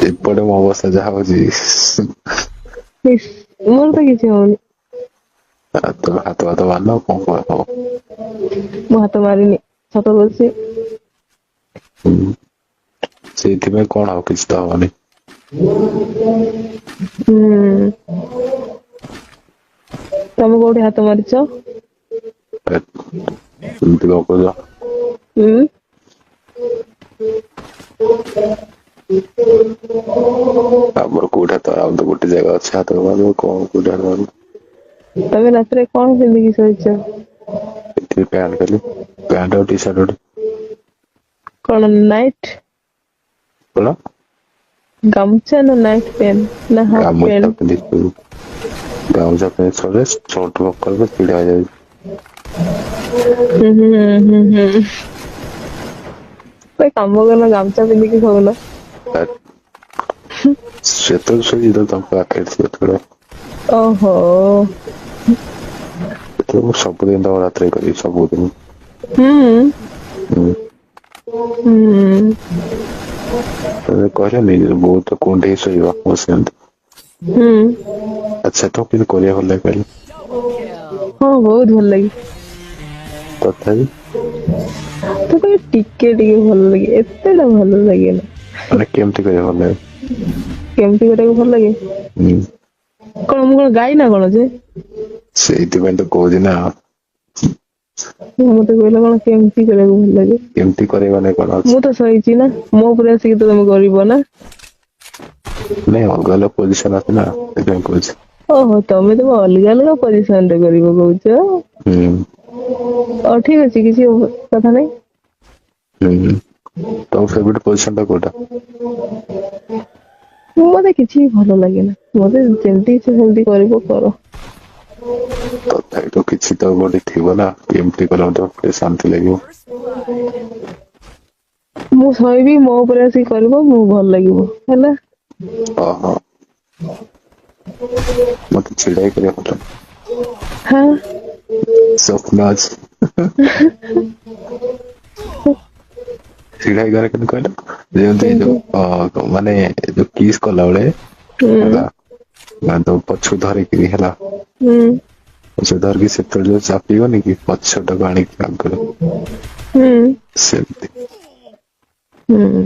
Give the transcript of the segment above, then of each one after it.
ଏପଟେ ମୋ ଅବସ୍ଥା ଯାହା ହଉଛି ମୋର ତ କିଛି ହଉନି। ତମେ ହାତ ଭାତ ମାରିନ କଣ ହବ? ମୁଁ ହାତ ମାରିନି ସତ କହୁଛି। ସେଇଥିପାଇଁ କଣ ଆଉ କିଛି ତ ହବନି। ତମେ କୋଉଠି ହାତ ମାରିଛ? ଏମିତି କଣ କହୁଛ? ହୁଁ। ଆମର କୋଉଠା ତ ଆଉ ତ ଗୋଟେ ଜାଗା ଅଛି ହାତ ମାରିବୁ କଣ କୋଉଠା ମାରିବୁ। ତମେ ରାତିରେ କଣ ପିନ୍ଧିକି ଶୋଇଛ? ଏଠି ପ୍ୟାଣ୍ଟ ଖାଲି ପ୍ୟାଣ୍ଟ ଆଉ ଟି ସାର୍ଟ ଗୋଟେ। କଣ ନାଇଟ୍? କଣ? ଗାମୁଛା ନା ନାଇଟ୍ ପ୍ୟାଣ୍ଟ ନା ହାଫ୍ ଗାମୁଛା ପ୍ୟାଣ୍ଟ? ପିନ୍ଧି ଶୋଇବୁ ଗାମୁଛା ପିନ୍ଧି ଶୋଇଲେ ଛୋଟ ମକରରେ ଚିଡା ହେଇଯାଉଛି। ହୁଁ। ଗୋଟେ କାମ କରୁନ ଗାମୁଛା ପିନ୍ଧିକି ଶୋଉନ। ସେତେବେଳେ ଶୋଇଛି ଯେତେବେଳେ ତମ ପାଖରେ ଥିବ ସେତେବେଳେ। ଓହୋ। ମୁଁ ସବୁଦିନ ତମ ରାତିରେ କରିବି ସବୁଦିନ। ହୁଁ। ତମେ କହିଲନି ବହୁତ କୁଣ୍ଡେଇ ଶୋଇବ ମୁଁ ସେମିତି। ହୁଁ। ଆଚ୍ଛା ତ କିନ୍ତୁ କରିବାକୁ ଭଲ ଲାଗେ କହିଲ? ହଁ ବହୁତ ଭଲ ଲାଗେ। ତଥାପି? ତଥାପି ଟିକେ ଟିକେ ଭଲ ଲାଗେ ଏତେଟା ଭଲ ଲାଗେନା। ମାନେ କେମିତି କରିବାକୁ ଭଲ ଲାଗେ? କେମିତି କରିବାକୁ ଭଲ ଲାଗେ? ହୁଁ। କଣ ମୁଁ କଣ ଗାଈ ନା କଣ ଯେ? ସେଇଥିପାଇଁ ତ କହୁଛି ନା। ମତେ କହିଲ କଣ କେମିତି କରିବାକୁ ଭଲ ଲାଗେ? କେମିତି କରିବ ମାନେ କଣ ଅଛି? ମୁଁ ତ ଶୋଇଛି ନା ମୋ ଉପରେ ଆସିକି ତ ତମେ କରିବ ନା। ନାଇଁ ଅଲଗା ଅଲଗା ପୋଜିସନ ଅଛି ନା ସେଥିପାଇଁ କହୁଛି। ଓହୋ ତମେ ତମ ଅଲଗା ଅଲଗା ପରିିସନରେ କରିବ କହୁଛ। ହୁଁ। ହଉ ଠିକ ଅଛି କିଛି କଥା ନାଇଁ। ହୁଁ ତମ ଫେବରେଟ ପୋଜିସନ ଟା କୋଉଟା? ମତେ କିଛି ବି ଭଲ ଲାଗେନା ମତେ ଯେମିତି ଇଚ୍ଛା ସେମିତି କରିବ କର। ତଥାପି ତ କିଛି ତ ଗୋଟେ ଥିବ ନା ଏମିତି କଲେ ମତେ ଟିକେ ଶାନ୍ତି ଲାଗିବ। ମୁଁ ଶୋଇବି ମୋ ଉପରେ ଆସିକି କରିବ ମୁଁ ଭଲ ଲାଗିବ ହେଲା। ଓହୋ ମତେ ଛିଡା ହେଇ କରିବାକୁ ଭଲ ଲାଗେ। ହାଁ। ସ୍ୱପ୍ନ ଅଛି। ଛିଡା ହେଇକି କରେ କେମିତି କହିଲ ଯେମିତି କେମିତି? ଯୋଉ ମାନେ ଯୋଉ କିସ୍ କଲାବେଳେ ହୁଁ ହେଲା ମାନେ ତମ ପଛକୁ ଧରିକିରି ହେଲା ହୁଁ ପଛକୁ ଧରିକି ସେତେବେଳେ ଯୋଉ ଚାପିବନି କି ପଛଟାକୁ ଆଣିକି ଆଗରେ ହୁଁ ସେମିତି। ହୁଁ।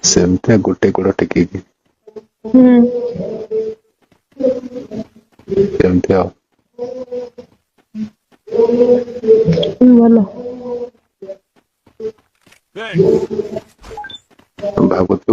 ସେମିତିଆ ଗୋଟେ ଗୋଡ ଟେକିକି। ହୁଁ। ସେମିତି ଆଉ। ଭଲ। ଭାବୁଥିବୁ